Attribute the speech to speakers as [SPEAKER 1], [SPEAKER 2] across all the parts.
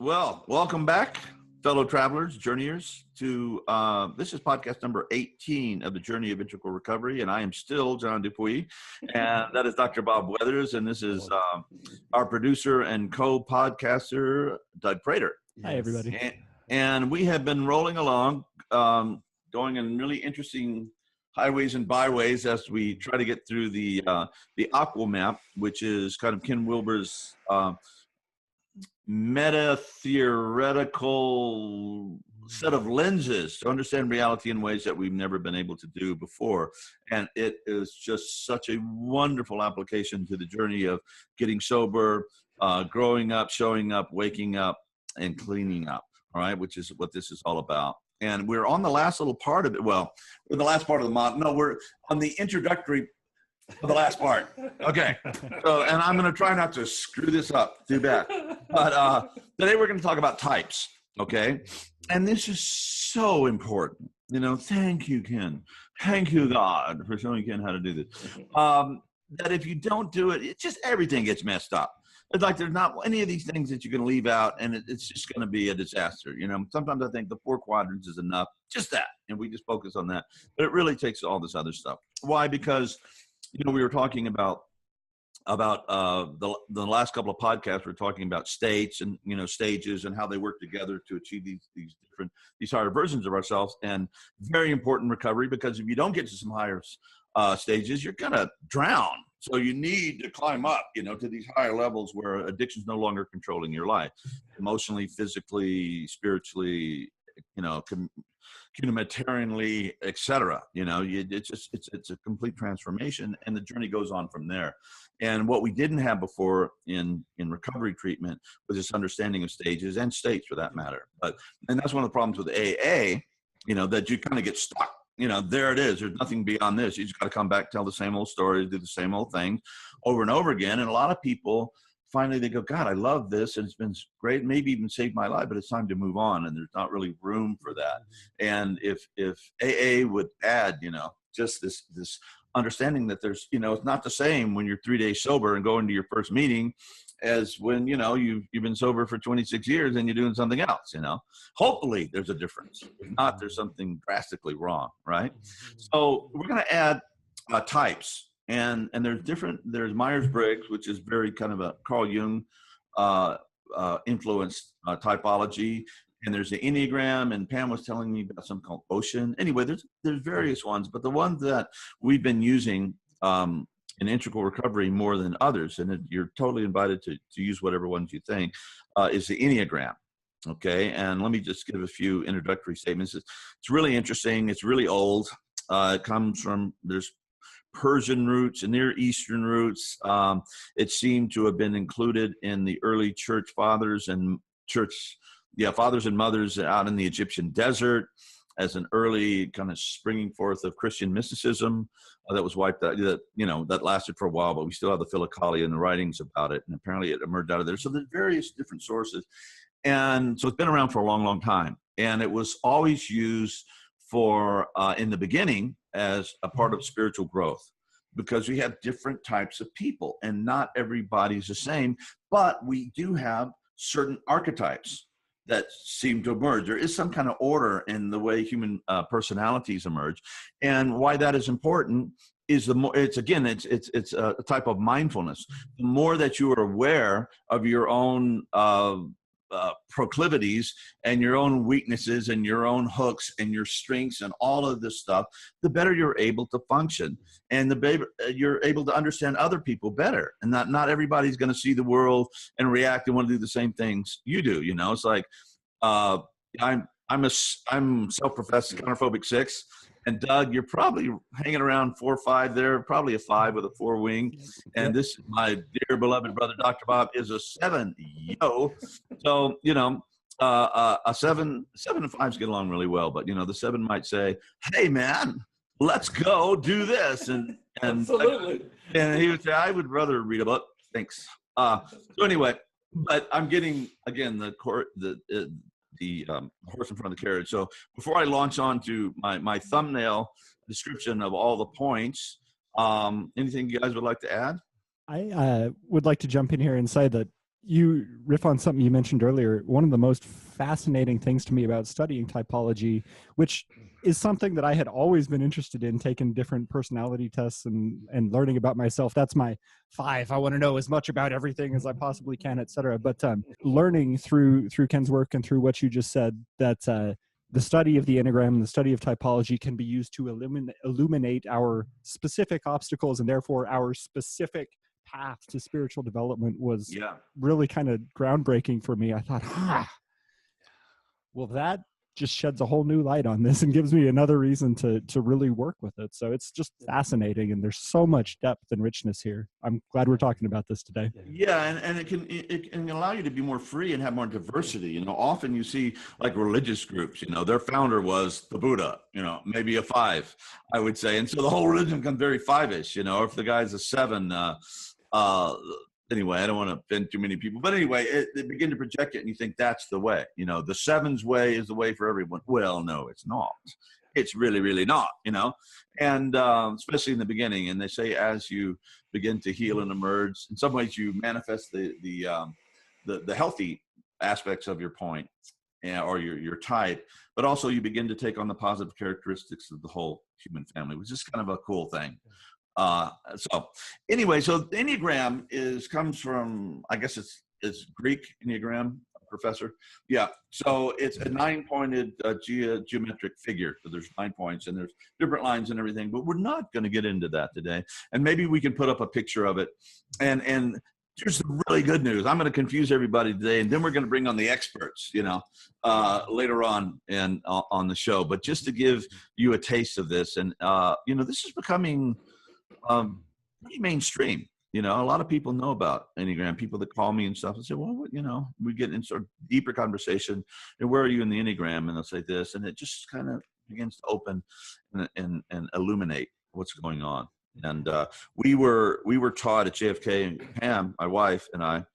[SPEAKER 1] Well, welcome back, fellow travelers, journeyers, to this is podcast number 18 of the Journey of Integral Recovery, and I am still John Dupuy, and that is Dr. Bob Weathers, and this is our producer and co-podcaster, Doug Prater.
[SPEAKER 2] Hi, everybody.
[SPEAKER 1] And we have been rolling along, going in really interesting highways and byways as we try to get through the Aqua Map, which is kind of Ken Wilber's meta-theoretical set of lenses to understand reality in ways that we've never been able to do before. And it is just such a wonderful application to the journey of getting sober, growing up, showing up, waking up, and cleaning up, all right, which is what this is all about. And we're on the last little part of it. Well, we're the last part of the model. No, we're on the introductory for the last part. Okay. So, and I'm going to try not to screw this up too bad. But today we're going to talk about types. Okay. And this is so important. You know, thank you, Ken. Thank you, God, for showing Ken how to do this. That if you don't do it, it just everything gets messed up. It's like there's not any of these things that you can leave out, and it's just going to be a disaster. You know, sometimes I think the 4 quadrants is enough, just that, and we just focus on that. But it really takes all this other stuff. Why? Because you know, we were talking about the last couple of podcasts. We're talking about states and, you know, stages and how they work together to achieve these higher versions of ourselves. And very important recovery, because if you don't get to some higher stages, you're gonna drown. So you need to climb up, you know, to these higher levels where addiction's no longer controlling your life, emotionally, physically, spiritually, you know, humanitarianly, etc. You know, it's a complete transformation, and the journey goes on from there. And what we didn't have before in recovery treatment was this understanding of stages and states, for that matter. And that's one of the problems with AA, you know, that you kind of get stuck. You know, there it is. There's nothing beyond this. You just got to come back, tell the same old stories, do the same old things over and over again. And a lot of people finally they go, God, I love this, and it's been great, maybe even saved my life, but it's time to move on, and there's not really room for that. And if AA would add, you know, just this understanding that there's, you know, it's not the same when you're 3 days sober and going to your first meeting as when, you know, you've been sober for 26 years and you're doing something else, you know. Hopefully there's a difference. If not, there's something drastically wrong, right? So we're going to add types. And there's Myers-Briggs, which is very kind of a Carl Jung influenced typology. And there's the Enneagram, and Pam was telling me about something called Ocean. Anyway, there's various ones, but the one that we've been using in integral recovery more than others, and you're totally invited to use whatever ones you think, is the Enneagram. Okay, and let me just give a few introductory statements. It's really interesting. It's really old. It comes from, there's Persian roots and Near Eastern roots. It seemed to have been included in the early church fathers and fathers and mothers out in the Egyptian desert as an early kind of springing forth of Christian mysticism that was wiped out, that lasted for a while, but we still have the Philokalia and the writings about it, and apparently it emerged out of there. So there's various different sources. And so it's been around for a long, long time. And it was always used for, in the beginning, as a part of spiritual growth, because we have different types of people and not everybody's the same, but we do have certain archetypes that seem to emerge. There is some kind of order in the way human personalities emerge. And why that is important is it's a type of mindfulness. The more that you are aware of your own proclivities and your own weaknesses and your own hooks and your strengths and all of this stuff, the better you're able to function, and you're able to understand other people better. And not everybody's going to see the world and react and want to do the same things you do. You know, it's like I'm self-professed counterphobic 6. And Doug, you're probably hanging around 4 or 5 there, probably a 5 with a 4 wing. And this, my dear beloved brother, Dr. Bob, is a 7. Yo. So, you know, a 7 and 5s get along really well. But, you know, the 7 might say, hey, man, let's go do this. And
[SPEAKER 3] Absolutely.
[SPEAKER 1] And he would say, I would rather read a book. Thanks. So anyway, but I'm getting, again, the horse in front of the carriage. So before I launch on to my thumbnail description of all the points, anything you guys would like to add?
[SPEAKER 2] I would like to jump in here and say that, you riff on something you mentioned earlier. One of the most fascinating things to me about studying typology, which is something that I had always been interested in, taking different personality tests and learning about myself. That's my 5. I want to know as much about everything as I possibly can, et cetera. But learning through Ken's work and through what you just said, that the study of the Enneagram and the study of typology can be used to illuminate our specific obstacles and therefore our specific path to spiritual development was really kind of groundbreaking for me. I thought, well, that just sheds a whole new light on this and gives me another reason to really work with it. So it's just fascinating, and there's so much depth and richness here. I'm glad we're talking about this today.
[SPEAKER 1] Yeah, and it can allow you to be more free and have more diversity. You know, often you see like religious groups, you know, their founder was the Buddha, you know, maybe a 5, I would say. And so the whole religion becomes very 5-ish, you know, or if the guy's a 7, anyway, I don't want to offend too many people, but anyway, they begin to project it and you think that's the way, you know, the 7's way is the way for everyone. Well, no, it's not. It's really, really not, you know, and especially in the beginning. And they say as you begin to heal and emerge, in some ways you manifest the healthy aspects of your point or your type, but also you begin to take on the positive characteristics of the whole human family, which is kind of a cool thing. So anyway, so the Enneagram comes from, I guess it's Greek Enneagram, professor. Yeah. So it's a 9-pointed geometric figure. So there's 9 points and there's different lines and everything, but we're not going to get into that today. And maybe we can put up a picture of it. And here's the really good news. I'm going to confuse everybody today, and then we're going to bring on the experts, you know, later on and on the show. But just to give you a taste of this, and you know, this is becoming pretty mainstream. You know, a lot of people know about Enneagram, people that call me and stuff and say, well, you know, we get in sort of deeper conversation. And where are you in the Enneagram? And they'll say this, and it just kind of begins to open and illuminate what's going on. And we were taught at JFK, and Pam, my wife, and I,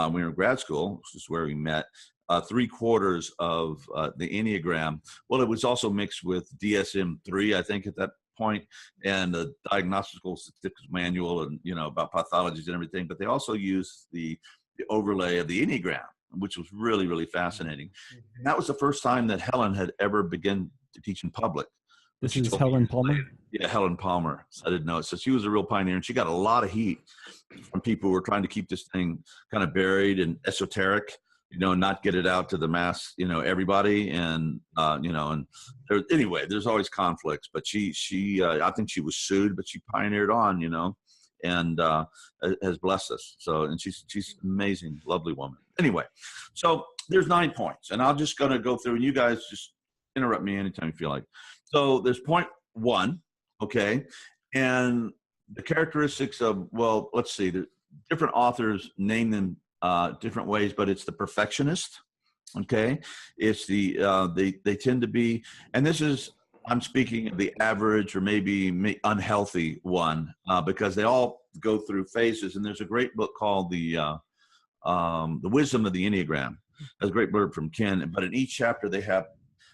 [SPEAKER 1] we were in grad school, which is where we met, 3/4 of the Enneagram. Well, it was also mixed with DSM-3, I think, at that point, and the diagnostical statistics manual, and you know, about pathologies and everything. But they also used the overlay of the Enneagram, which was really, really fascinating. And that was the first time that Helen had ever begun to teach in public.
[SPEAKER 2] This is Helen Palmer?
[SPEAKER 1] Yeah, Helen Palmer. I didn't know. So she was a real pioneer, and she got a lot of heat from people who were trying to keep this thing kind of buried and esoteric, you know, not get it out to the mass, you know, everybody. And, you know, and anyway, there's always conflicts, but she I think she was sued, but she pioneered on, you know, and has blessed us. So, and she's an amazing, lovely woman. Anyway, so there's 9 points, and I'm just going to go through, and you guys just interrupt me anytime you feel like. So there's point 1, okay, and the characteristics of, well, let's see, the different authors name them different ways, but it's the perfectionist, okay? It's the they tend to be, and this is, I'm speaking of the average or maybe unhealthy one, because they all go through phases. And there's a great book called the Wisdom of the Enneagram. That's a great blurb from Ken. But in each chapter they have,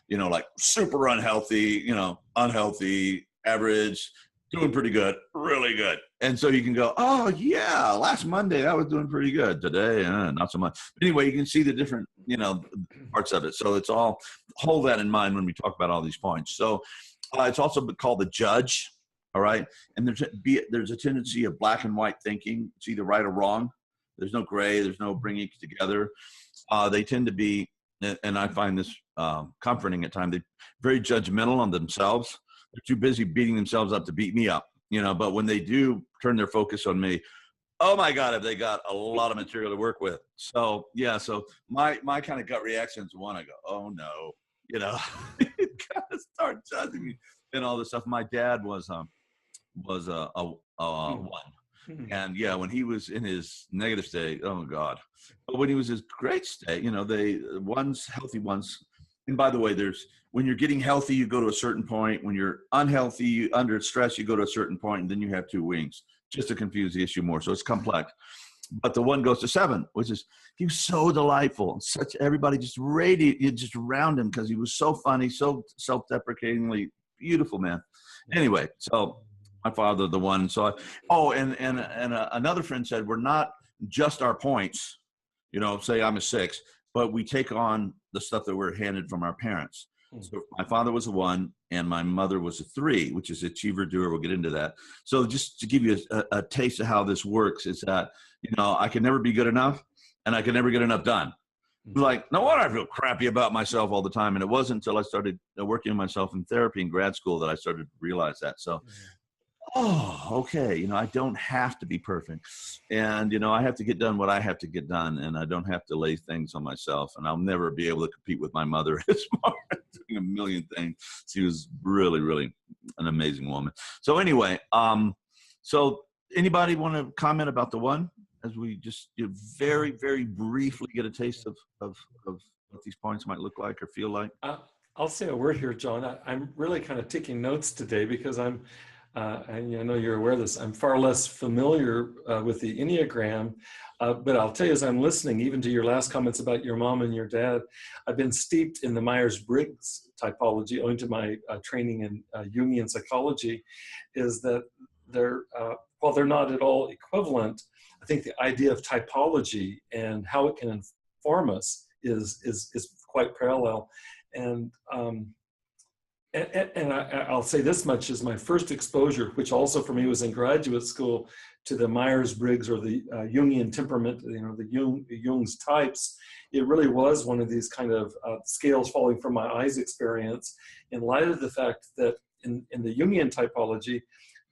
[SPEAKER 1] you know, like super unhealthy, you know, unhealthy, average, doing pretty good, really good. And so you can go, oh yeah, last Monday I was doing pretty good. Today, not so much. But anyway, you can see the different, you know, parts of it. So it's all, hold that in mind when we talk about all these points. So it's also called the judge. All right. And there's a tendency of black and white thinking. It's either right or wrong. There's no gray. There's no bringing it together. They tend to be, and I find this comforting at times, they're very judgmental on themselves. They're too busy beating themselves up to beat me up, you know, but when they do turn their focus on me, oh my God, have they got a lot of material to work with. So yeah, so my kind of gut reaction is one, I go, oh no, you know, you gotta start judging me and all this stuff. My dad was a 1. And yeah, when he was in his negative state, oh God. But when he was his great state, you know, healthy ones. And by the way, when you're getting healthy, you go to a certain point. When you're unhealthy, under stress, you go to a certain point, and then you have 2 wings, just to confuse the issue more. So it's complex. But the 1 goes to 7, which is, he was so delightful. Everybody just radiated just around him because he was so funny, so self-deprecatingly beautiful, man. Anyway, so my father, the 1. So, and another friend said, we're not just our points. you know, say I'm a 6, but we take on the stuff that we're handed from our parents. So my father was a 1 and my mother was a 3, which is achiever doer. We'll get into that. So just to give you a taste of how this works is that, you know, I can never be good enough and I can never get enough done. Like, no wonder I feel crappy about myself all the time. And it wasn't until I started working on myself in therapy in grad school that I started to realize that. So, oh, okay. You know, I don't have to be perfect. And, you know, I have to get done what I have to get done. And I don't have to lay things on myself. And I'll never be able to compete with my mother as far as doing a million things. She was really, really an amazing woman. So anyway, so anybody want to comment about the 1 as we just very, very briefly get a taste of what these points might look like or feel like?
[SPEAKER 3] I'll say a word here, John. I'm really kind of taking notes today because and I know you're aware of this, I'm far less familiar with the Enneagram, but I'll tell you as I'm listening, even to your last comments about your mom and your dad, I've been steeped in the Myers-Briggs typology owing to my training in Jungian psychology, is that while they're not at all equivalent, I think the idea of typology and how it can inform us is quite parallel. And I'll say this much, is my first exposure, which also for me was in graduate school, to the Myers-Briggs or the Jungian temperament, you know, the Jung's types. It really was one of these kind of scales falling from my eyes experience, in light of the fact that in the Jungian typology,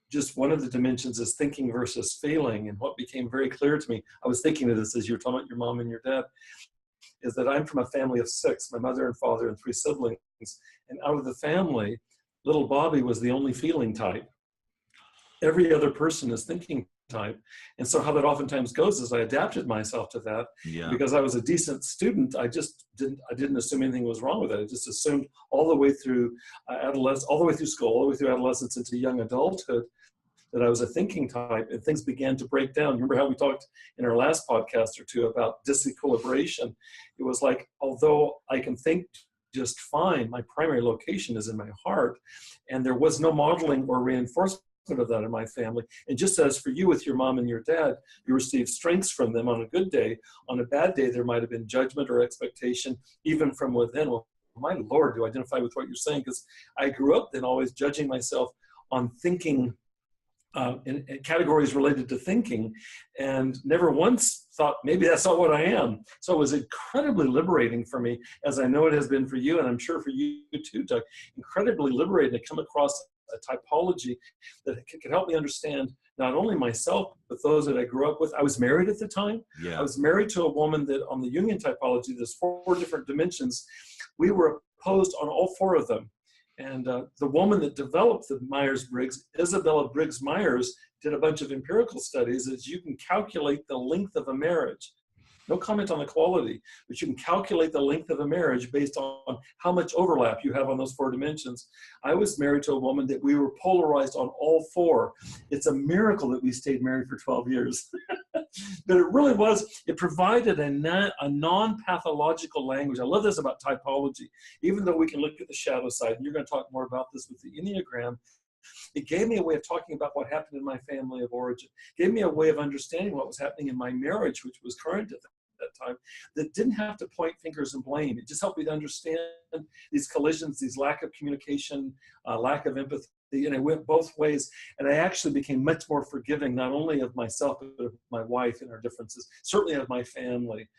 [SPEAKER 3] just one of the dimensions is thinking versus feeling. And what became very clear to me, I was thinking of this as you were talking about your mom and your dad, is that I'm from a family of 6, my mother and father and 3 siblings. And out of the family, little Bobby was the only feeling type. Every other person is thinking type. And so how that oftentimes goes is I adapted myself to that.
[SPEAKER 1] Yeah.
[SPEAKER 3] Because I was a decent student. I didn't assume anything was wrong with it. I just assumed all the way through adolescence, all the way through school, all the way through adolescence into young adulthood, that I was a thinking type, and things began to break down. Remember how we talked in our last podcast or two about disequilibration? It was like, although I can think just fine, my primary location is in my heart, and there was no modeling or reinforcement of that in my family. And just as for you with your mom and your dad, you received strengths from them on a good day. On a bad day, there might have been judgment or expectation, even from within. Well, my Lord, do I identify with what you're saying? Because I grew up then always judging myself on thinking in categories related to thinking, and never once thought maybe that's not what I am. So it was incredibly liberating for me, as I know it has been for you, and I'm sure for you too, Doug. Incredibly liberating to come across a typology that could help me understand not only myself, but those that I grew up with. I was married at the time.
[SPEAKER 1] Yeah.
[SPEAKER 3] I was married to a woman that on the Jungian typology, there's 4 different dimensions. We were opposed on all 4 of them. And the woman that developed the Myers-Briggs, Isabella Briggs-Myers, did a bunch of empirical studies as you can calculate the length of a marriage. No comment on the quality, but you can calculate the length of a marriage based on how much overlap you have on those 4 dimensions. I was married to a woman that we were polarized on all 4. It's a miracle that we stayed married for 12 years. But it really was, it provided a non-pathological language. I love this about typology. Even though we can look at the shadow side, and you're going to talk more about this with the Enneagram, it gave me a way of talking about what happened in my family of origin. It gave me a way of understanding what was happening in my marriage, which was current at that time, that didn't have to point fingers and blame. It just helped me to understand these collisions, these lack of communication, lack of empathy, and it went both ways. And I actually became much more forgiving, not only of myself, but of my wife and our differences, certainly of my family.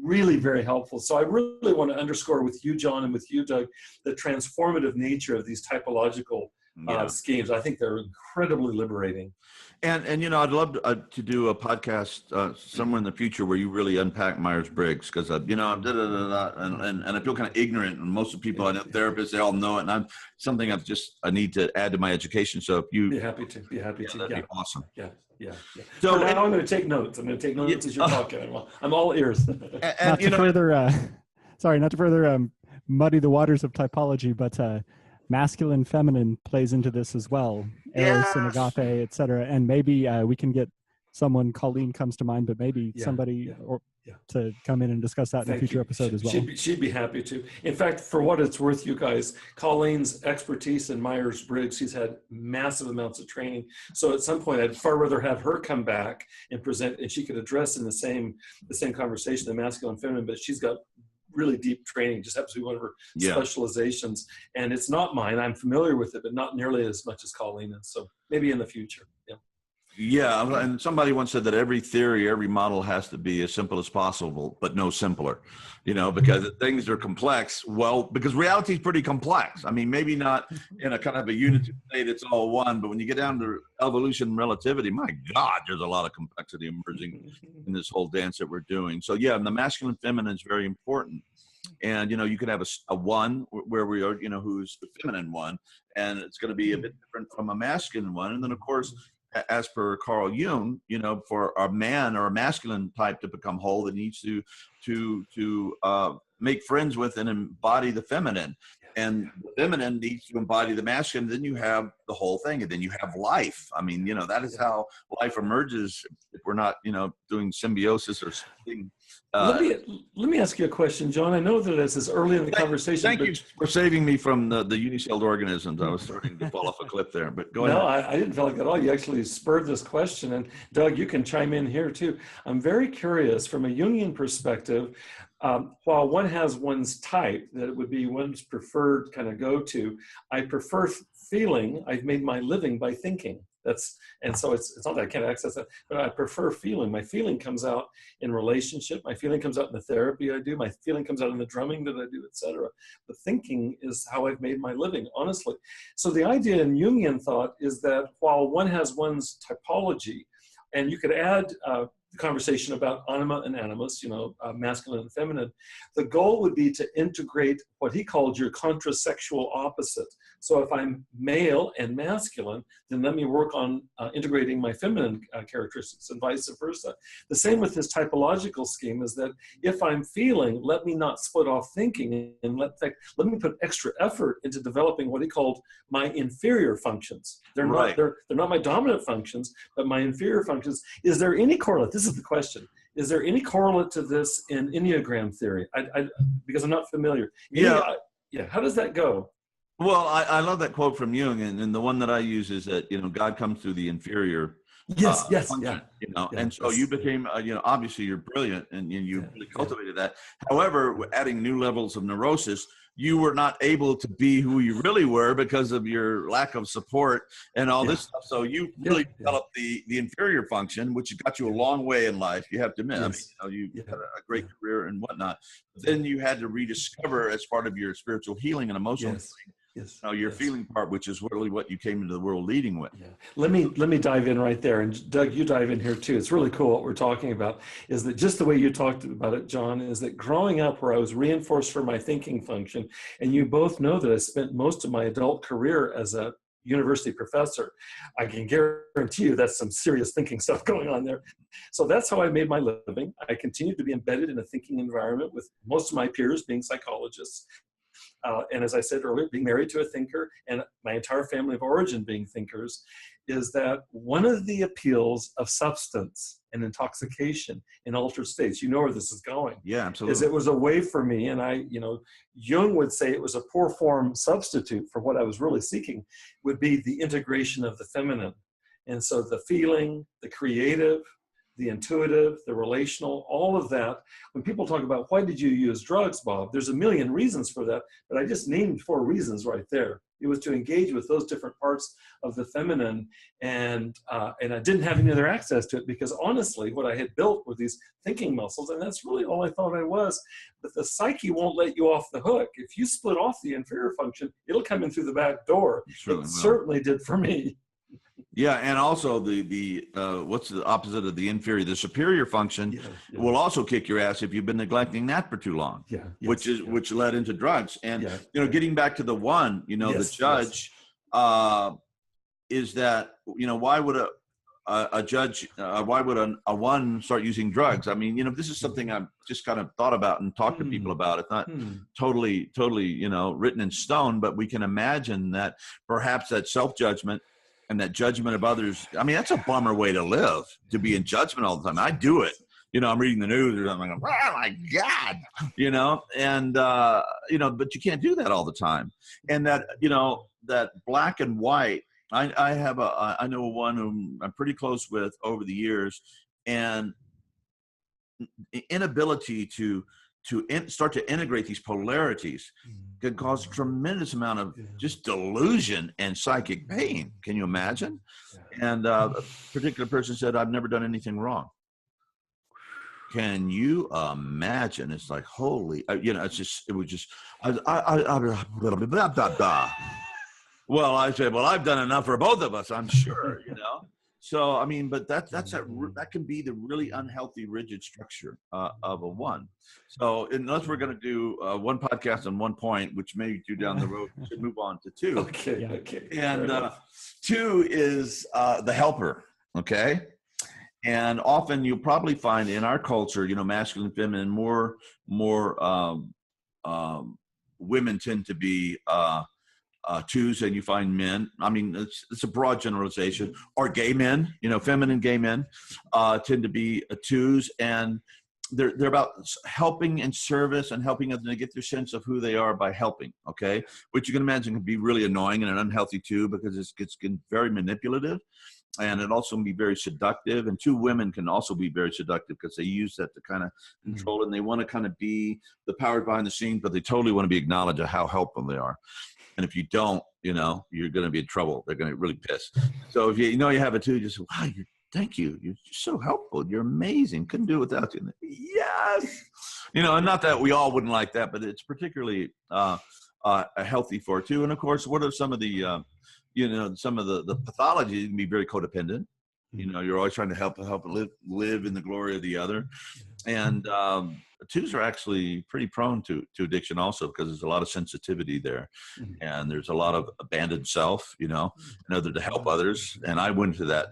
[SPEAKER 3] Really very helpful. So I really want to underscore with you, John, and with you, Doug, the transformative nature of these typological schemes. I think they're incredibly liberating.
[SPEAKER 1] And you know, I'd love to do a podcast somewhere in the future where you really unpack Myers-Briggs, because you know, I'm and I feel kind of ignorant, and most of the people I know, therapists, they all know it, and I'm something I need to add to my education. So if you
[SPEAKER 3] be happy to,
[SPEAKER 1] that'd be awesome.
[SPEAKER 3] Yeah.
[SPEAKER 1] So
[SPEAKER 3] now I'm going to take notes. I'm going to take notes as you're talking. I'm all ears.
[SPEAKER 2] Not to further muddy the waters of typology, but masculine, feminine plays into this as well. Eros and agape, etc. And maybe we can get someone, Colleen comes to mind, but maybe
[SPEAKER 3] Yeah,
[SPEAKER 2] somebody
[SPEAKER 3] yeah,
[SPEAKER 2] or
[SPEAKER 3] yeah.
[SPEAKER 2] to come in and discuss that in a
[SPEAKER 3] Thank
[SPEAKER 2] future
[SPEAKER 3] you.
[SPEAKER 2] episode as well.
[SPEAKER 3] She'd be happy to. In fact, for what it's worth, you guys, Colleen's expertise in Myers-Briggs, she's had massive amounts of training. So at some point, I'd far rather have her come back and present, and she could address in the same conversation, the masculine and feminine, but she's got really deep training, just happens to be one of her specializations. And it's not mine. I'm familiar with it, but not nearly as much as Colleen is. So maybe in the future. Yeah.
[SPEAKER 1] Yeah, and somebody once said that every theory, every model has to be as simple as possible, but no simpler, because things are complex. Well, because reality is pretty complex. I mean, maybe not in a kind of a unity state, it's all one, but when you get down to evolution and relativity, my God, there's a lot of complexity emerging in this whole dance that we're doing. So yeah, and the masculine and feminine is very important. And, you could have a one where we are, who's the feminine one, and it's going to be a bit different from a masculine one. And then, of course, as per Carl Jung, for a man or a masculine type to become whole, it needs to make friends with and embody the feminine. And the feminine needs to embody the masculine. Then you have the whole thing, and then you have life. I mean, that is how life emerges if we're not, doing symbiosis or something.
[SPEAKER 3] Let me ask you a question, John. I know that this is early in the conversation.
[SPEAKER 1] Thank you for saving me from the unicelled organisms. I was starting to fall off a cliff there, but go ahead.
[SPEAKER 3] No, I didn't feel like at all. You actually spurred this question, and Doug, you can chime in here too. I'm very curious from a Jungian perspective. While one has one's type, that it would be one's preferred kind of go-to, I prefer feeling. I've made my living by thinking. And so it's not that I can't access that, but I prefer feeling. My feeling comes out in relationship. My feeling comes out in the therapy I do. My feeling comes out in the drumming that I do, etc. But thinking is how I've made my living, honestly. So the idea in Jungian thought is that while one has one's typology, and you could add the conversation about anima and animus, masculine and feminine, the goal would be to integrate what he called your contrasexual opposite. So if I'm male and masculine, then let me work on integrating my feminine characteristics and vice versa. The same with this typological scheme is that if I'm feeling, let me not split off thinking, and let me put extra effort into developing what he called my inferior functions. They're not my dominant functions, but my inferior functions. Is there any correlate? This is the question. Is there any correlate to this in Enneagram theory? Because I'm not familiar. How does that go?
[SPEAKER 1] Well, I love that quote from Jung, and the one that I use is that God comes through the inferior.
[SPEAKER 3] Function,
[SPEAKER 1] and so you became obviously you're brilliant, and you really cultivated that. However, adding new levels of neurosis, you were not able to be who you really were because of your lack of support and all this stuff. So you really developed the inferior function, which got you a long way in life. You have to admit, you had a great career and whatnot. But then you had to rediscover as part of your spiritual healing and emotional healing. Your feeling part, which is really what you came into the world leading with.
[SPEAKER 3] Let me dive in right there, and Doug, you dive in here too. It's really cool what we're talking about. Is that just the way you talked about it, John? Is that growing up where I was reinforced for my thinking function, and you both know that I spent most of my adult career as a university professor. I can guarantee you that's some serious thinking stuff going on there. So that's how I made my living. I continued to be embedded in a thinking environment with most of my peers being psychologists. And as I said earlier, being married to a thinker and my entire family of origin being thinkers, is that one of the appeals of substance and intoxication in altered states, you know where this is going.
[SPEAKER 1] Yeah, absolutely.
[SPEAKER 3] Is it was a way for me, and Jung would say it was a poor form substitute for what I was really seeking, would be the integration of the feminine. And so the feeling, the creative, the intuitive, the relational, all of that. When people talk about why did you use drugs, Bob, there's a million reasons for that, but I just named 4 reasons right there. It was to engage with those different parts of the feminine, and I didn't have any other access to it because honestly, what I had built were these thinking muscles, and that's really all I thought I was. But the psyche won't let you off the hook. If you split off the inferior function, it'll come in through the back door. It certainly did for me.
[SPEAKER 1] Yeah, and also the what's the opposite of the inferior? The superior function will also kick your ass if you've been neglecting that for too long. Which led into drugs. And getting back to the one, the judge is that why would a judge why would a one start using drugs? I mean, this is something I've just kind of thought about and talked to people about. It's not totally written in stone, but we can imagine that perhaps that self-judgment and that judgment of others. I mean, that's a bummer way to live, to be in judgment all the time. I do it. I'm reading the news or something. I'm like, oh my God, and, but you can't do that all the time. And that, that black and white, I know one whom I'm pretty close with over the years, and inability to start to integrate these polarities can cause a tremendous amount of just delusion and psychic pain. Can you imagine? And a particular person said, I've never done anything wrong. Can you imagine? It's like, holy, it was just, well, I said, well, I've done enough for both of us, I'm sure, So, I mean, but that can be the really unhealthy, rigid structure of a one. So unless we're going to do one podcast on one point, which maybe two down the road, we should move on to two.
[SPEAKER 3] Okay.
[SPEAKER 1] And two is the helper, okay? And often you'll probably find in our culture, masculine, feminine, more women tend to be twos than you find men. I mean, it's a broad generalization. Or gay men, feminine gay men tend to be twos, and they're about helping and service and helping others to get their sense of who they are by helping. Okay, which you can imagine can be really annoying and unhealthy too, because it gets very manipulative. And it also can be very seductive. And two women can also be very seductive because they use that to kind of control, and they want to kind of be the power behind the scenes, but they totally want to be acknowledged of how helpful they are. And if you don't, you're going to be in trouble. They're going to get really pissed. So if you have a two, just, wow, thank you. You're so helpful. You're amazing. Couldn't do it without you. Yes. And not that we all wouldn't like that, but it's particularly healthy for two. And of course, what are some of the, some of the pathology can be very codependent. You're always trying to help live in the glory of the other. And twos are actually pretty prone to addiction also, because there's a lot of sensitivity there, and there's a lot of abandoned self, in order to help others. And I went into that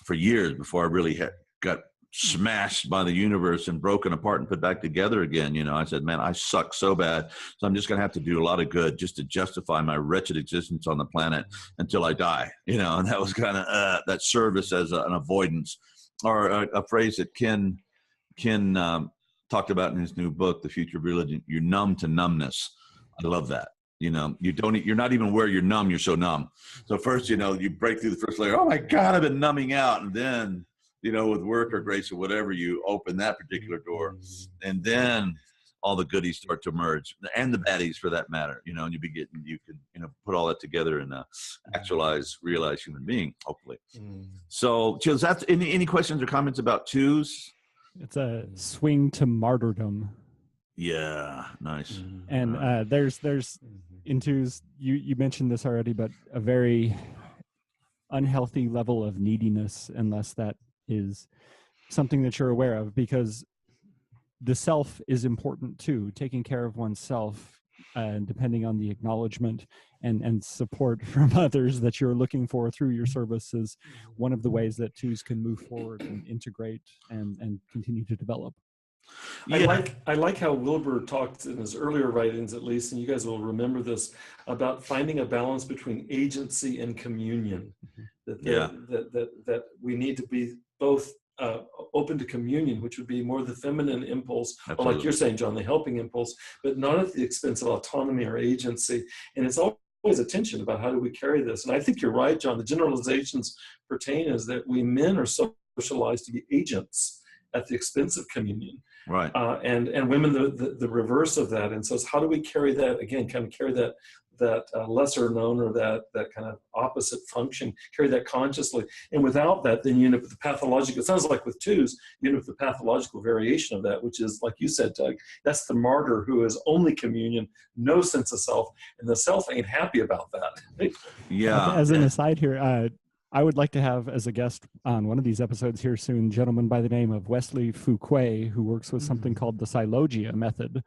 [SPEAKER 1] for years before I really got smashed by the universe and broken apart and put back together again. I said, man, I suck so bad. So I'm just going to have to do a lot of good just to justify my wretched existence on the planet until I die, and that was kind of that service as an avoidance, or a phrase that Ken talked about in his new book, The Future of Religion. You're numb to numbness. I love that. You're not even aware you're numb. You're so numb. So first, you break through the first layer. Oh my God, I've been numbing out. And then, with work or grace or whatever, you open that particular door, and then all the goodies start to emerge, and the baddies for that matter, and you can put all that together and realize human being, hopefully. So, Chills, that's any questions or comments about twos?
[SPEAKER 2] It's a swing to martyrdom.
[SPEAKER 1] Yeah, nice.
[SPEAKER 2] And there's in twos, you mentioned this already, but a very unhealthy level of neediness, unless that is something that you're aware of, because the self is important too. Taking care of oneself, depending on the acknowledgement and support from others that you're looking for through your service, is one of the ways that twos can move forward and integrate and continue to develop.
[SPEAKER 3] Yeah. I like how Wilbur talked in his earlier writings, at least, and you guys will remember this, about finding a balance between agency and communion. That we need to be both open to communion, which would be more the feminine impulse, or like you're saying, John, the helping impulse, but not at the expense of autonomy or agency. And it's always a tension about how do we carry this. And I think you're right, John. The generalizations pertain is that we men are socialized to be agents at the expense of communion,
[SPEAKER 1] right?
[SPEAKER 3] And women the reverse of that. And so it's how do we carry that, again, kind of carry that lesser known, or that kind of opposite function, carry that consciously. And without that, then you end up with the pathological, it sounds like with twos, you end up with the pathological variation of that, which is, like you said, Doug, that's the martyr who is only communion, no sense of self, and the self ain't happy about that.
[SPEAKER 1] Yeah.
[SPEAKER 2] As an aside here, I would like to have as a guest on one of these episodes here soon, a gentleman by the name of Wesley Fuquay, who works with something called the Psylogia method,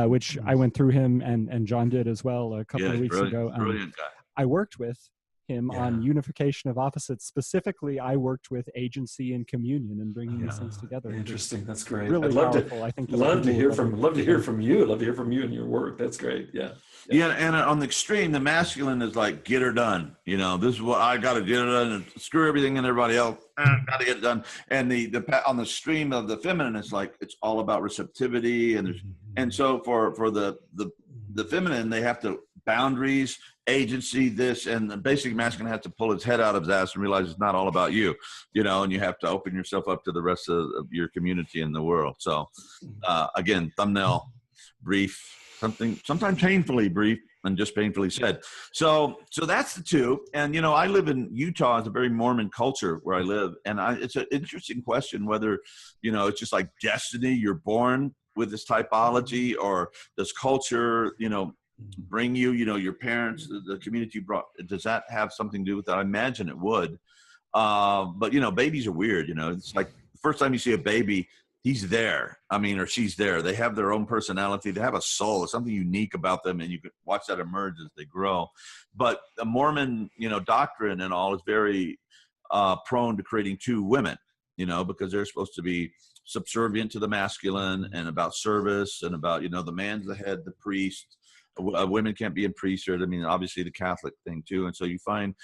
[SPEAKER 2] which I went through him and John did as well a couple of weeks ago.
[SPEAKER 1] Brilliant guy.
[SPEAKER 2] I worked with him on unification of opposites. Specifically, I worked with agency and communion and bringing these things together.
[SPEAKER 3] Interesting. That's great.
[SPEAKER 2] Really
[SPEAKER 3] I'd love
[SPEAKER 2] powerful.
[SPEAKER 3] to,
[SPEAKER 2] I think
[SPEAKER 3] love to hear from you. Love to hear from you in your work. That's great.
[SPEAKER 1] Yeah, and on the extreme, the masculine is like, get her done. You know, this is what I got to get it done, and screw everything and everybody else. Got to get it done. And the on the stream of the feminine, it's like it's all about receptivity, and so for the feminine, they have to boundaries, agency, this, and the basic masculine has to pull his head out of his ass and realize it's not all about you, you know, and you have to open yourself up to the rest of your community in the world. So again, thumbnail, brief. Sometimes painfully brief and just painfully said. So that's the two. And, you know, I live in Utah. It's a very Mormon culture where I live. And it's an interesting question whether, you know, it's just like destiny, you're born with this typology, or does culture, you know, bring you, you know, your parents, the community brought, does that have something to do with that? I imagine it would. But, you know, babies are weird. You know, it's like the first time you see a baby, he's there. I mean, or she's there. They have their own personality. They have a soul. There's something unique about them, and you can watch that emerge as they grow. But the Mormon, you know, doctrine and all is very prone to creating two women, you know, because they're supposed to be subservient to the masculine and about service and about, you know, the man's the head, the priest. Women can't be in priesthood. I mean, obviously the Catholic thing too. And so you find,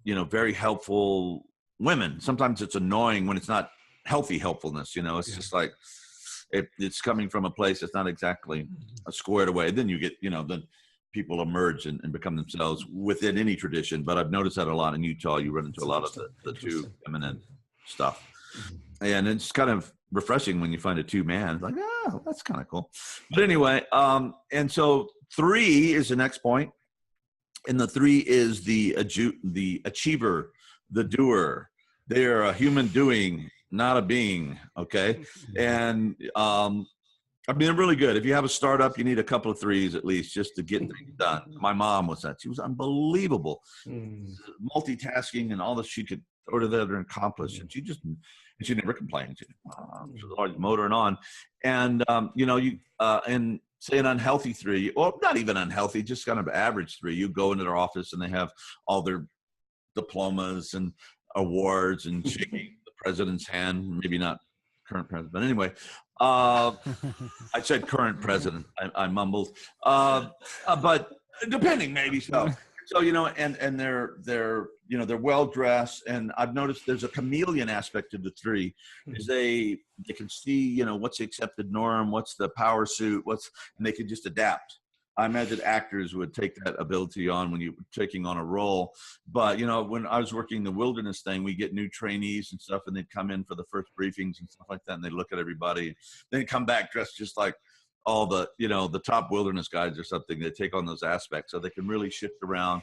[SPEAKER 1] you know, very helpful women. Sometimes it's annoying when it's not healthy helpfulness, you know, it's just like it's coming from a place that's not exactly squared away. Then you get, you know, then people emerge and become themselves within any tradition. But I've noticed that a lot in Utah. You run into a lot of the two feminine stuff, and it's kind of refreshing when you find a two man. Like, oh, that's kind of cool. But anyway, and so 3 is the next point, and the 3 is the achiever, the doer. They are a human doing, not a being. Okay. And I mean, they're really good. If you have a startup, you need a couple of 3s at least just to get things done. My mom was that. She was unbelievable. Multitasking and all that she could throw together and accomplish. And she never complained. She was always motoring on. And, you know, and say an unhealthy 3, well, not even unhealthy, just kind of average 3. You go into their office and they have all their diplomas and awards and shaking the president's hand, maybe not current president, but anyway, I said current president, I mumbled, but depending, maybe so. So, you know, and they're you know, they're well dressed, and I've noticed there's a chameleon aspect to the 3, is they can see, you know, what's the accepted norm, what's the power suit, and they can just adapt. I imagine actors would take that ability on when you're taking on a role. But, you know, when I was working the wilderness thing, we get new trainees and stuff, and they'd come in for the first briefings and stuff like that, and they look at everybody. Then come back dressed just like all the, you know, the top wilderness guides or something. They take on those aspects so they can really shift around.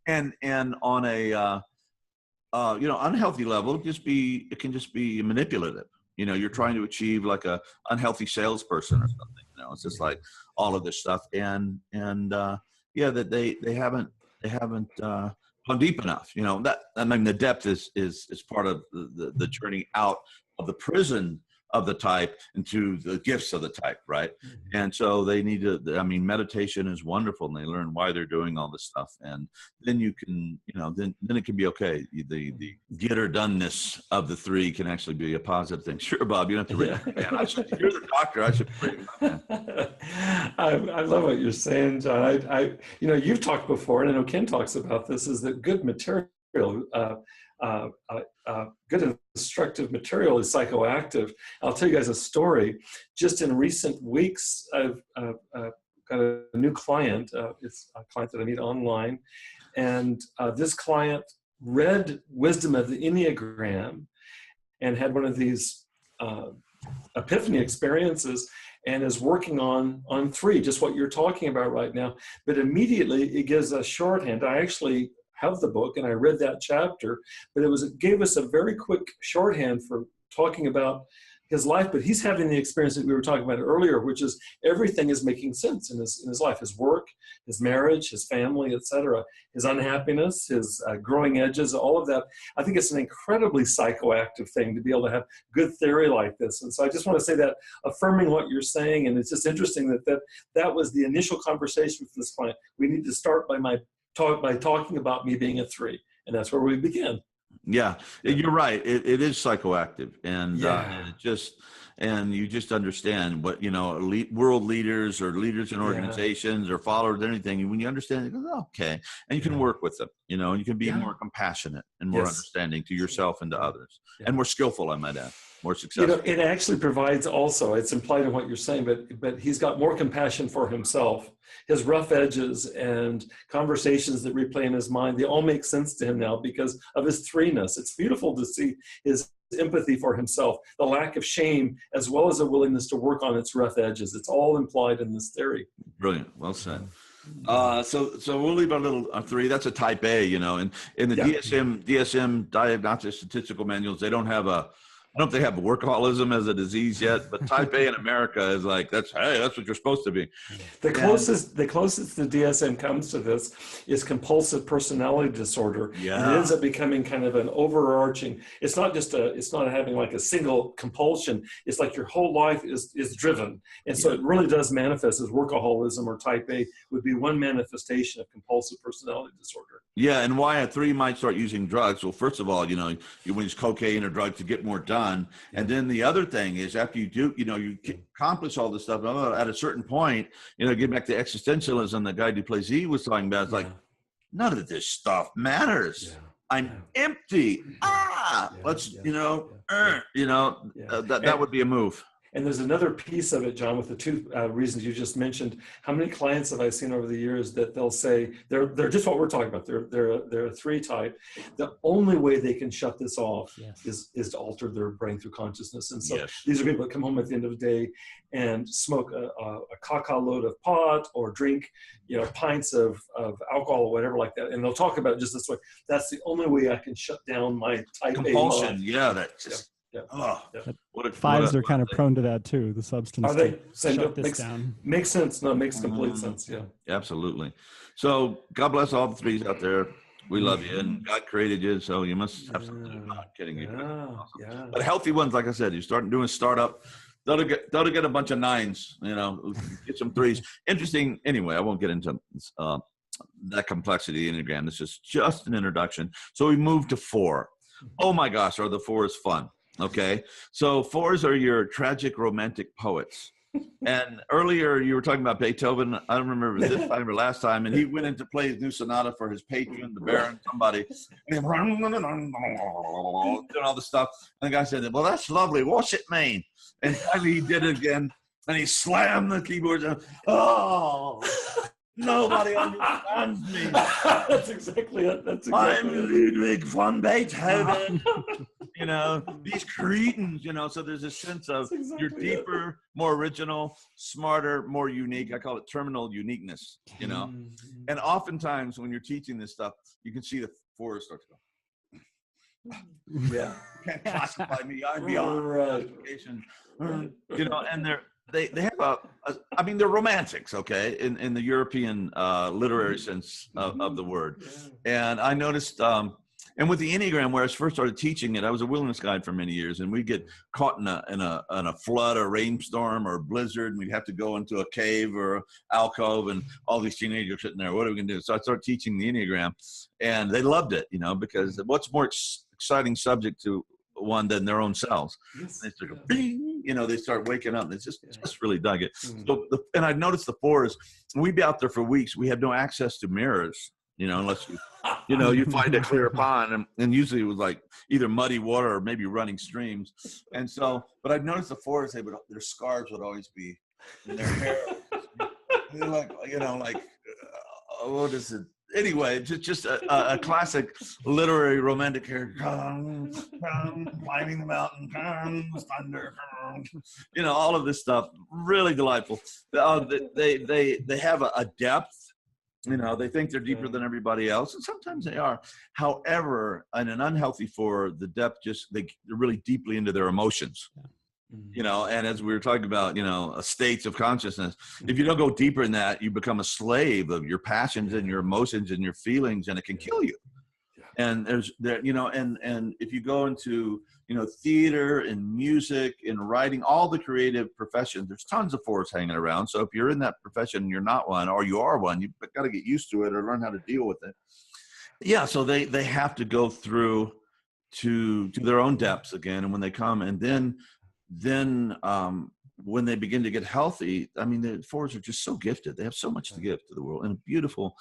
[SPEAKER 1] And on a, you know, unhealthy level, it can just be manipulative. You know, you're trying to achieve like a unhealthy salesperson or something. You know, it's just like all of this stuff, and yeah, that they haven't gone deep enough. You know, that, I mean, the depth is part of the journey out of the prison of the type into the gifts of the type, right? And so they need to, I mean, meditation is wonderful, and they learn why they're doing all this stuff, and then you can, you know, then it can be okay. The get or doneness of the 3 can actually be a positive thing. Sure, Bob, you don't have to read it. You're the doctor. I should read it.
[SPEAKER 3] I love what you're saying, John. I you know, you've talked before, and I know Ken talks about this, is that good material, good instructive material is psychoactive. I'll tell you guys a story. Just in recent weeks, I've got a new client. It's a client that I meet online. And this client read Wisdom of the Enneagram and had one of these epiphany experiences, and is working on 3, just what you're talking about right now. But immediately it gives a shorthand. I actually have the book and I read that chapter, but it gave us a very quick shorthand for talking about his life. But he's having the experience that we were talking about earlier, which is everything is making sense in his life, his work, his marriage, his family, etc., his unhappiness, his growing edges, all of that. I think it's an incredibly psychoactive thing to be able to have good theory like this. And so I just want to say that, affirming what you're saying, and it's just interesting that was the initial conversation with this client. We need to start by my by talking about me being a 3. And that's where we begin.
[SPEAKER 1] Yeah, you're right. It is psychoactive, and
[SPEAKER 3] Yeah.
[SPEAKER 1] and you just understand what, world leaders or leaders in organizations or followers, anything. When you understand, you go, okay, and you can work with them. And you can be more compassionate and more understanding to yourself and to others, and more skillful, I might add, more successful.
[SPEAKER 3] It actually provides also, it's implied in what you're saying, but he's got more compassion for himself. His rough edges and conversations that replay in his mind, they all make sense to him now because of his 3-ness. It's beautiful to see his empathy for himself, the lack of shame, as well as a willingness to work on its rough edges. It's all implied in this theory.
[SPEAKER 1] Brilliant. Well said. So we'll leave a little 3. That's a type A, and in the DSM diagnostic statistical manuals, they don't have I don't know if they have workaholism as a disease yet, but type A in America is like, that's what you're supposed to be.
[SPEAKER 3] The closest the DSM comes to this is compulsive personality disorder.
[SPEAKER 1] Yeah.
[SPEAKER 3] It ends up becoming kind of an overarching, it's not having like a single compulsion. It's like your whole life is driven. And so it really does manifest as workaholism, or type A would be one manifestation of compulsive personality disorder.
[SPEAKER 1] Yeah, and why a 3 might start using drugs. Well, first of all, you use cocaine or drugs to get more done. And then the other thing is, after you do, you accomplish all this stuff, at a certain point, get back to existentialism, the guy Duplessis was talking about, it's like, none of this stuff matters. I'm empty. Let's, that would be a move.
[SPEAKER 3] And there's another piece of it, John, with the 2 reasons you just mentioned. How many clients have I seen over the years that they'll say they're just what we're talking about? They're a 3 type. The only way they can shut this off is to alter their brain through consciousness. And so these are people that come home at the end of the day and smoke a caca load of pot or drink, pints of alcohol or whatever like that. And they'll talk about it just this way. That's the only way I can shut down my type
[SPEAKER 1] compulsion.
[SPEAKER 2] Fives are kind of prone to that too. The substance.
[SPEAKER 3] Are they?
[SPEAKER 2] Shut this down.
[SPEAKER 3] Makes sense. No, it makes complete sense. Yeah.
[SPEAKER 1] Absolutely. So God bless all the 3s out there. We love you, and God created you, so you must have something. I'm not kidding you. Awesome. But healthy ones, like I said, you start doing a startup. They'll get a bunch of 9s. Get some 3s. Interesting. Anyway, I won't get into that complexity of the Enneagram. This is just an introduction. So we moved to 4. Oh my gosh, are the 4s fun? Okay, so 4s are your tragic romantic poets. And earlier you were talking about Beethoven. I don't remember this time or last time, and he went in to play his new sonata for his patron, the Baron, somebody, and all the stuff. And the guy said, "Well, that's lovely. What's it mean?" And finally he did it again, and he slammed the keyboard. And, nobody understands me.
[SPEAKER 3] That's exactly it.
[SPEAKER 1] I'm Ludwig von Beethoven. These cretins, so there's a sense of you're deeper, more original, smarter, more unique. I call it terminal uniqueness, And oftentimes when you're teaching this stuff, you can see the 4s start to go.
[SPEAKER 3] Yeah.
[SPEAKER 1] Can't classify me. I'm beyond classification. And they have they're romantics, okay, in the European literary sense of the word. And I noticed, and with the Enneagram, where I first started teaching it, I was a wilderness guide for many years, and we'd get caught in a flood or rainstorm or blizzard, and we'd have to go into a cave or an alcove, and all these teenagers sitting there, what are we going to do? So I started teaching the Enneagram, and they loved it, because what's more exciting subject to one than their own selves. They start going, bing, they start waking up. And it's just really dug it. So, and I've noticed the 4s, we'd be out there for weeks. We had no access to mirrors, unless you find a clear pond, and usually it was like either muddy water or maybe running streams. And so, but I've noticed the 4s, their scarves would always be in their hair. They're like, what is it? Anyway, just a classic literary romantic character. Climbing the mountain, thunder, all of this stuff. Really delightful. They have a depth. They think they're deeper than everybody else, and sometimes they are. However, in an unhealthy 4, the depth they're really deeply into their emotions. And as we were talking about, states of consciousness, if you don't go deeper in that, you become a slave of your passions and your emotions and your feelings, and it can kill you. And there's there, you know, and if you go into, you know, theater and music and writing, all the creative professions, there's tons of fours hanging around. So if you're in that profession and you're not one, or you are one, you've got to get used to it or learn how to deal with it. Yeah, so they have to go through to their own depths again, and when they come, and then when they begin to get healthy, I mean, the fours are just so gifted. They have so much to give to the world, and a beautiful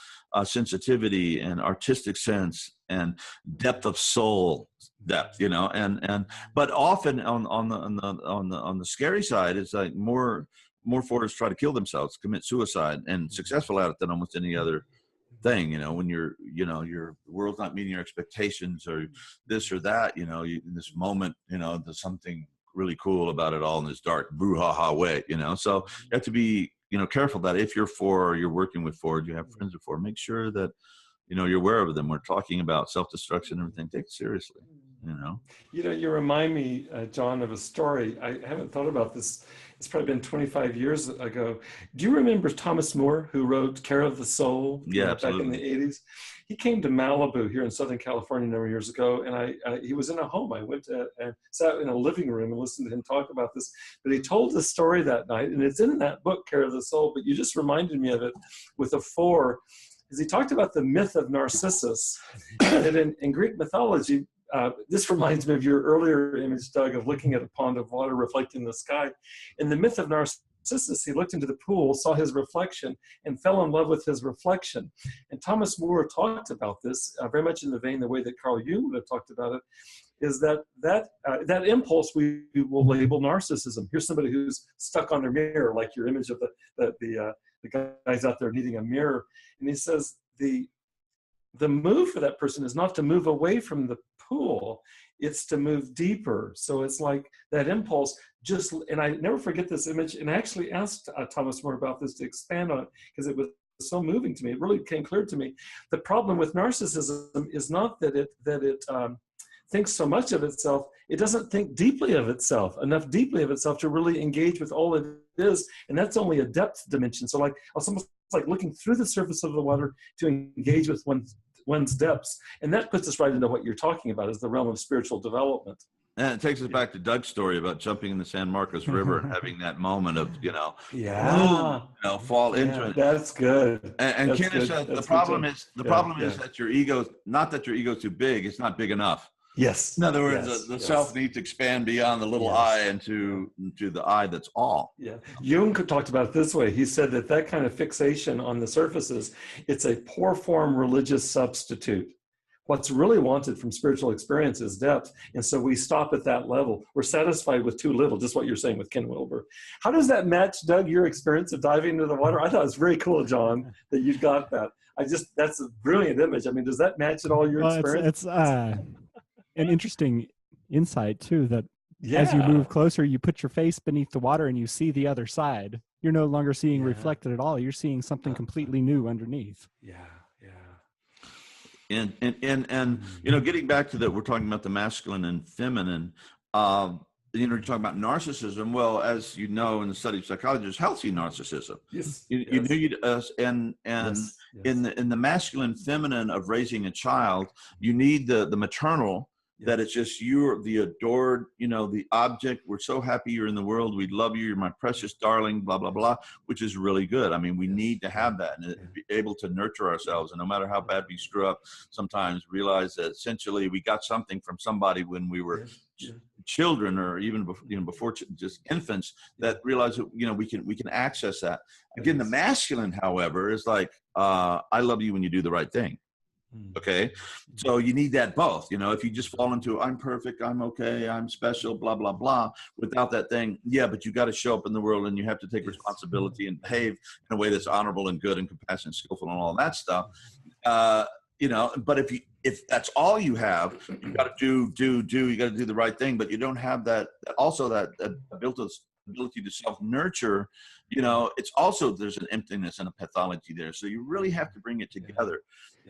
[SPEAKER 1] sensitivity and artistic sense and depth of soul depth, you know, and but often on the scary side, it's like more fours try to kill themselves, commit suicide, and successful at it than almost any other thing, you know, when you're, you know, your world's not meeting your expectations or this or that, you know, in this moment, you know, there's something really cool about it all in this dark brouhaha way, you know. So you have to be, you know, careful that if you're four or you're working with four, you have friends with four, make sure that, you know, you're aware of them. We're talking about self-destruction and everything. Take it seriously, you know.
[SPEAKER 3] You know, you remind me, John, of a story. I haven't thought about this. It's probably been 25 years ago. Do you remember Thomas More, who wrote Care of the Soul?
[SPEAKER 1] Yeah,
[SPEAKER 3] back in the 80s? He came to Malibu here in Southern California a number of years ago, and he was in a home. I went to and sat in a living room and listened to him talk about this. But he told the story that night, and it's in that book, Care of the Soul, but you just reminded me of it with a four, because he talked about the myth of Narcissus. And in Greek mythology, this reminds me of your earlier image, Doug, of looking at a pond of water reflecting the sky. In the myth of Narcissus, he looked into the pool, saw his reflection, and fell in love with his reflection. And Thomas More talked about this very much in the vein, the way that Carl Jung would have talked about it, is that impulse we will label narcissism. Here's somebody who's stuck on their mirror, like your image of the guys out there needing a mirror. And he says the move for that person is not to move away from the pool, it's to move deeper. So it's like that impulse just, and I never forget this image, and I actually asked Thomas More about this to expand on it because it was so moving to me. It really became clear to me. The problem with narcissism is not that it thinks so much of itself, it doesn't think deeply of itself, enough deeply of itself to really engage with all it is, and that's only a depth dimension. So like, it's almost like looking through the surface of the water to engage with one's depths. And that puts us right into what you're talking about, is the realm of spiritual development.
[SPEAKER 1] And it takes us back to Doug's story about jumping in the San Marcos River and having that moment of, you know, fall into it.
[SPEAKER 3] That's good.
[SPEAKER 1] And Kenneth said the problem is that your ego, not that your ego is too big, it's not big enough.
[SPEAKER 3] Yes.
[SPEAKER 1] In other words, the self needs to expand beyond the little I into the I that's all.
[SPEAKER 3] Yeah. Jung talked about it this way. He said that kind of fixation on the surfaces, it's a poor form religious substitute. What's really wanted from spiritual experience is depth. And so we stop at that level. We're satisfied with too little, just what you're saying with Ken Wilber. How does that match, Doug, your experience of diving into the water? I thought it was very cool, John, that you got that. That's a brilliant image. I mean, does that match at all your experience?
[SPEAKER 2] It's an interesting insight too, that as you move closer, you put your face beneath the water and you see the other side. You're no longer seeing reflected at all. You're seeing something completely new underneath.
[SPEAKER 1] And you know, getting back to that, we're talking about the masculine and feminine. You know, you're talking about narcissism. Well, as you know, in the study of psychology, there's healthy narcissism. You need in the masculine, feminine of raising a child, you need the maternal. That it's just you're the adored, you know, the object. We're so happy you're in the world. We love you. You're my precious darling, blah, blah, blah, which is really good. I mean, we need to have that and be able to nurture ourselves. And no matter how bad we screw up, sometimes realize that essentially we got something from somebody when we were children, or even before, you know, before just infants, that realize that, you know, we can access that. Again, the masculine, however, is like, I love you when you do the right thing. Okay. So you need that both, you know, if you just fall into, I'm perfect, I'm okay, I'm special, blah, blah, blah, without that thing. Yeah. But you got to show up in the world and you have to take responsibility and behave in a way that's honorable and good and compassionate, skillful, and all that stuff. You know, but if that's all you have, you got to do, you got to do the right thing, but you don't have that ability to self-nurture, you know, it's also, there's an emptiness and a pathology there. So you really have to bring it together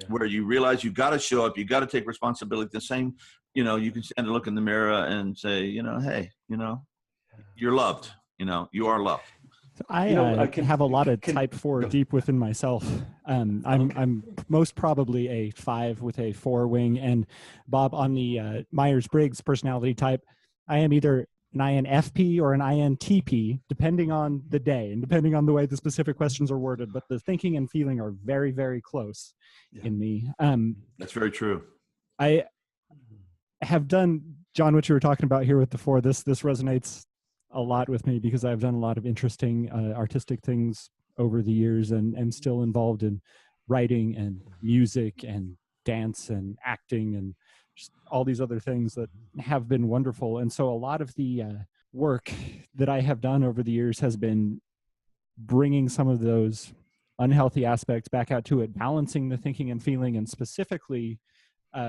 [SPEAKER 1] where you realize you've got to show up, you got to take responsibility. The same, you know, you can stand and look in the mirror and say, you know, hey, you know, you're loved, you know, you are loved.
[SPEAKER 2] I have a lot of type 4
[SPEAKER 3] go.
[SPEAKER 2] deep within myself. I'm most probably a 5 with a 4 wing. And Bob, on the Myers-Briggs personality type, I am either an INFP or an INTP, depending on the day and depending on the way the specific questions are worded. But the thinking and feeling are very, very close in me.
[SPEAKER 1] That's very true.
[SPEAKER 2] I have done, John, what you were talking about here with the 4. This resonates a lot with me because I've done a lot of interesting artistic things over the years, and am still involved in writing and music and dance and acting and just all these other things that have been wonderful. And so a lot of the work that I have done over the years has been bringing some of those unhealthy aspects back out to it, balancing the thinking and feeling, and specifically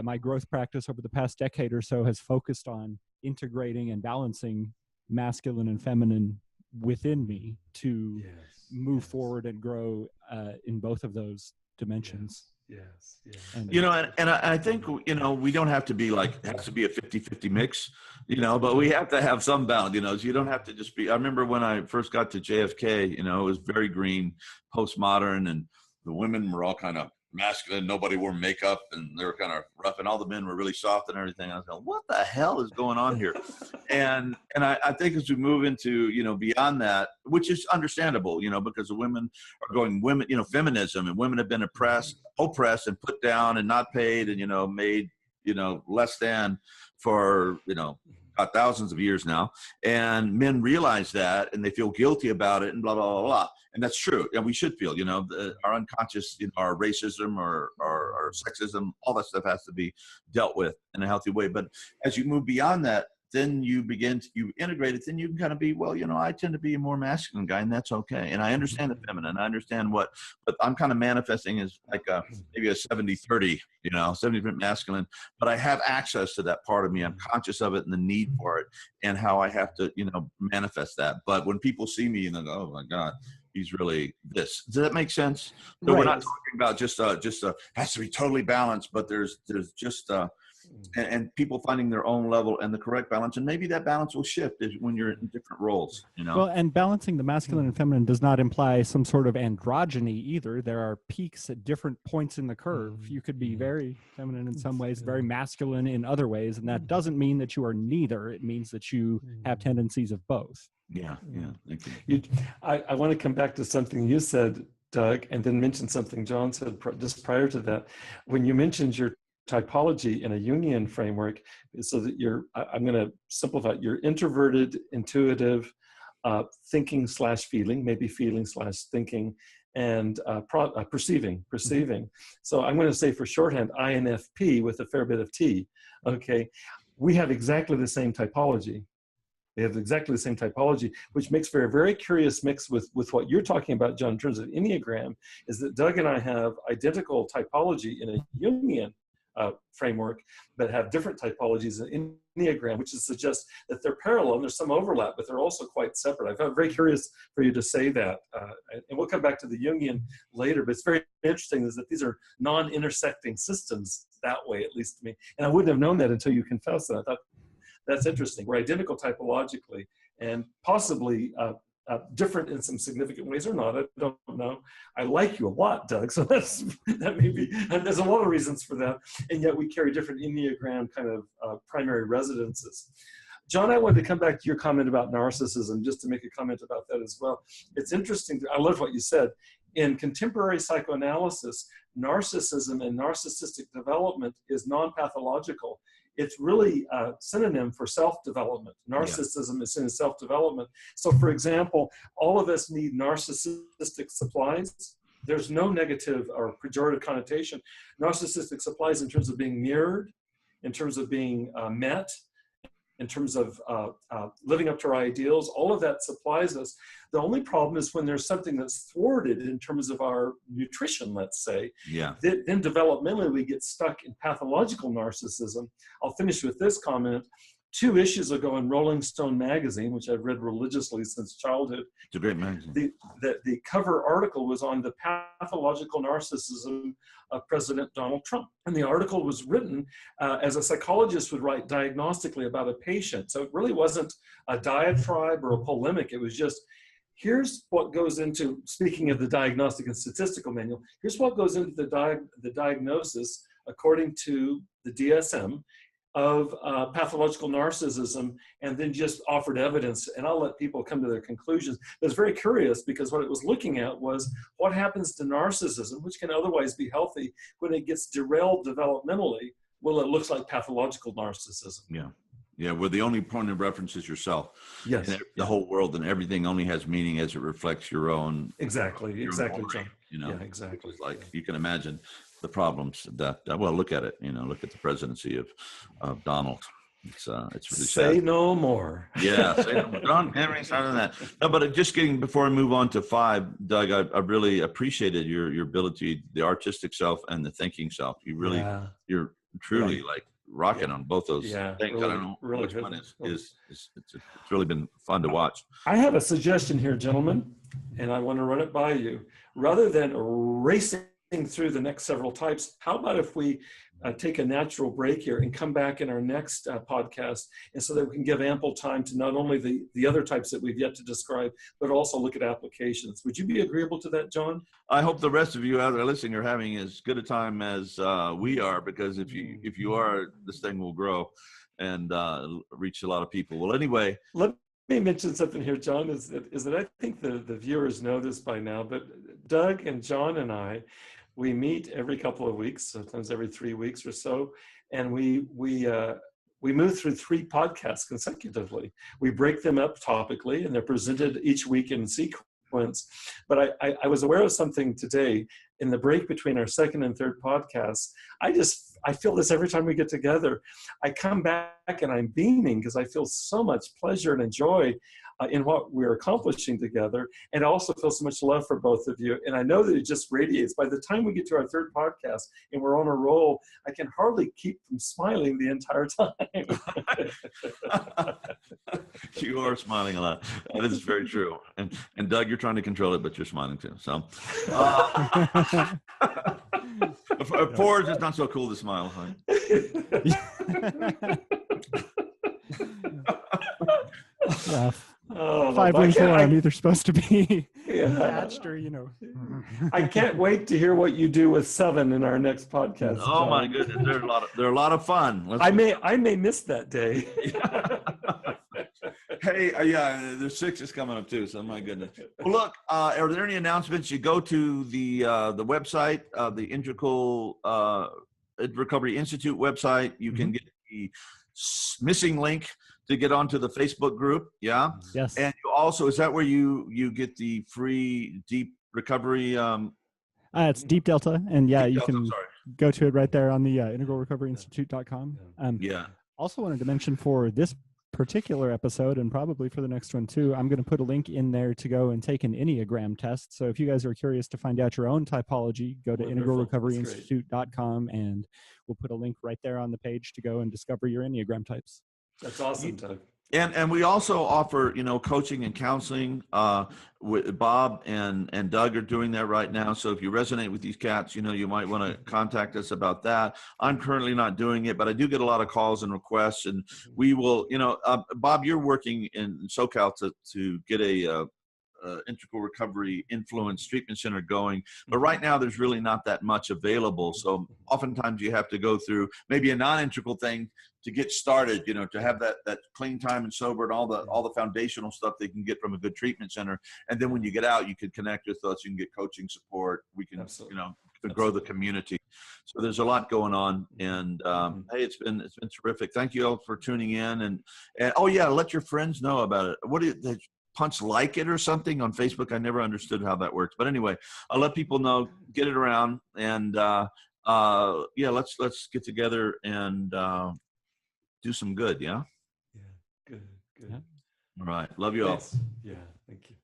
[SPEAKER 2] my growth practice over the past decade or so has focused on integrating and balancing masculine and feminine within me to move forward and grow in both of those dimensions.
[SPEAKER 3] Yes.
[SPEAKER 2] And,
[SPEAKER 1] And I think, we don't have to be like, it has to be a 50-50 mix, but we have to have some balance, so you don't have to just be. I remember when I first got to JFK, it was very green, postmodern, and the women were all kind of masculine. Nobody wore makeup, and they were kind of rough, and all the men were really soft and everything. I was going, what the hell is going on here? And I think as we move into, beyond that, which is understandable, because the women are going, feminism, and women have been oppressed and put down and not paid and, made, less than for, thousands of years now. And men realize that, and they feel guilty about it, and blah, blah, blah, blah. And that's true. And we should feel, our unconscious, our racism or our sexism, all that stuff has to be dealt with in a healthy way. But as you move beyond that, then you integrate it, then you can kind of be, well, I tend to be a more masculine guy, and that's okay. And I understand the feminine. I understand but I'm kind of manifesting as like maybe a 70-30, 70% masculine, but I have access to that part of me. I'm conscious of it and the need for it and how I have to, manifest that. But when people see me and they go, oh my God, he's really this. Does that make sense? So we're not talking about just has to be totally balanced, but there's just, and people finding their own level and the correct balance. And maybe that balance will shift when you're in different roles,
[SPEAKER 2] Well, and balancing the masculine and feminine does not imply some sort of androgyny either. There are peaks at different points in the curve. You could be very feminine in some ways, very masculine in other ways. And that doesn't mean that you are neither. It means that you have tendencies of both.
[SPEAKER 1] Yeah. Thank
[SPEAKER 3] you. I want to come back to something you said, Doug, and then mention something John said just prior to that. When you mentioned your typology in a Jungian framework, so that I'm going to simplify it, you're introverted, intuitive, thinking / feeling, maybe feeling / thinking, and perceiving. So I'm going to say for shorthand, INFP with a fair bit of T. Okay, we have exactly the same typology. Which makes for a very curious mix with what you're talking about, John, in terms of Enneagram, is that Doug and I have identical typology in a Jungian framework, but have different typologies in Enneagram, which suggests that they're parallel and there's some overlap, but they're also quite separate. I found very curious for you to say that, and we'll come back to the Jungian later, but it's very interesting is that these are non-intersecting systems that way, at least to me. And I wouldn't have known that until you confessed that. I thought, that's interesting. We're identical typologically and possibly different in some significant ways or not. I don't know. I like you a lot, Doug. So that may be, and there's a lot of reasons for that. And yet we carry different Enneagram kind of primary residences. John, I wanted to come back to your comment about narcissism, just to make a comment about that as well. It's interesting. I love what you said. In contemporary psychoanalysis, narcissism and narcissistic development is non-pathological. It's really a synonym for self-development. Narcissism is in self-development. So for example, all of us need narcissistic supplies. There's no negative or pejorative connotation. Narcissistic supplies in terms of being mirrored, in terms of being met, in terms of living up to our ideals, all of that supplies us. The only problem is when there's something that's thwarted in terms of our nutrition, let's say, then developmentally we get stuck in pathological narcissism. I'll finish with this comment. 2 issues ago in Rolling Stone magazine, which I've read religiously since childhood.
[SPEAKER 1] It's a great magazine.
[SPEAKER 3] The cover article was on the pathological narcissism of President Donald Trump. And the article was written as a psychologist would write diagnostically about a patient. So it really wasn't a diatribe or a polemic. It was just, here's what goes into, speaking of the Diagnostic and Statistical Manual, here's what goes into the diagnosis according to the DSM of pathological narcissism, and then just offered evidence. And I'll let people come to their conclusions. But it's very curious because what it was looking at was what happens to narcissism, which can otherwise be healthy, when it gets derailed developmentally. Well, it looks like pathological narcissism.
[SPEAKER 1] Yeah. Yeah, where the only point of reference is yourself.
[SPEAKER 3] Yes.
[SPEAKER 1] And the whole world and everything only has meaning as it reflects your own.
[SPEAKER 3] Exactly,
[SPEAKER 1] your
[SPEAKER 3] exactly,
[SPEAKER 1] own
[SPEAKER 3] John.
[SPEAKER 1] brain, you know.
[SPEAKER 3] Yeah, exactly.
[SPEAKER 1] It's like you can imagine the problems that, well, look at it, look at the presidency of Donald. It's really
[SPEAKER 3] Say
[SPEAKER 1] sad.
[SPEAKER 3] no more.
[SPEAKER 1] Yeah, say no more. Don Henry's not in that. No, but just getting, before I move on to 5, Doug, I really appreciated your ability, the artistic self and the thinking self. You really, you're truly like rocking on both those things.
[SPEAKER 3] Really,
[SPEAKER 1] I don't know
[SPEAKER 3] really
[SPEAKER 1] which
[SPEAKER 3] good.
[SPEAKER 1] one is it's really been fun to watch.
[SPEAKER 3] I have a suggestion here, gentlemen, and I want to run it by you. Rather than racing through the next several types, how about if we take a natural break here and come back in our next podcast, and so that we can give ample time to not only the other types that we've yet to describe, but also look at applications. Would you be agreeable to that, John?
[SPEAKER 1] I hope the rest of you out there listening are having as good a time as we are, because if you are, this thing will grow and reach a lot of people. Well, anyway.
[SPEAKER 3] Let me mention something here, John, is that I think the viewers know this by now, but Doug and John and I, we meet every couple of weeks, sometimes every 3 weeks or so, and we move through 3 podcasts consecutively. We break them up topically, and they're presented each week in sequence. But I was aware of something today in the break between our second and third podcasts. I feel this every time we get together. I come back and I'm beaming because I feel so much pleasure and joy in what we're accomplishing together, and I also feel so much love for both of you. And I know that it just radiates. By the time we get to our third podcast and we're on a roll, I can hardly keep from smiling the entire time.
[SPEAKER 1] You are smiling a lot. That is very true. And Doug, you're trying to control it, but you're smiling too. So, 4 is just not so cool to smile.
[SPEAKER 2] Yeah. 5 and 4, I'm either supposed to be attached or,
[SPEAKER 3] I can't wait to hear what you do with 7 in our next podcast.
[SPEAKER 1] Oh, John. My goodness, they're a lot of fun.
[SPEAKER 3] I may miss that day.
[SPEAKER 1] Hey, there's 6 is coming up too. So my goodness. Well, look, are there any announcements? You go to the website, the Integral Recovery Institute website. You can get the missing link to get onto the Facebook group. Yeah.
[SPEAKER 2] Yes.
[SPEAKER 1] And you also, is that where you get the free deep recovery?
[SPEAKER 2] It's Deep Delta, and you can go to it right there on the integralrecoveryinstitute.com. Also wanted to mention for this particular episode, and probably for the next one too, I'm going to put a link in there to go and take an Enneagram test. So if you guys are curious to find out your own typology, go to integralrecoveryinstitute.com, and we'll put a link right there on the page to go and discover your Enneagram types.
[SPEAKER 3] That's awesome, Doug.
[SPEAKER 1] And we also offer, coaching and counseling. With Bob and Doug are doing that right now. So if you resonate with these cats, you might want to contact us about that. I'm currently not doing it, but I do get a lot of calls and requests, and we will, Bob, you're working in SoCal to get a Integral Recovery Influence Treatment Center going. But right now there's really not that much available. So oftentimes you have to go through maybe a non-integral thing to get started, to have that clean time and sober and all the foundational stuff they can get from a good treatment center. And then when you get out, you can connect with us, you can get coaching support. We can, grow the community. So there's a lot going on. And hey, it's been terrific. Thank you all for tuning in. And let your friends know about it. What do you punch like it or something on Facebook? I never understood how that works. But anyway, I'll let people know, get it around, and let's get together and do some good. Yeah.
[SPEAKER 3] Yeah. Good.
[SPEAKER 1] All right. Love you all.
[SPEAKER 3] Yeah. Thank you.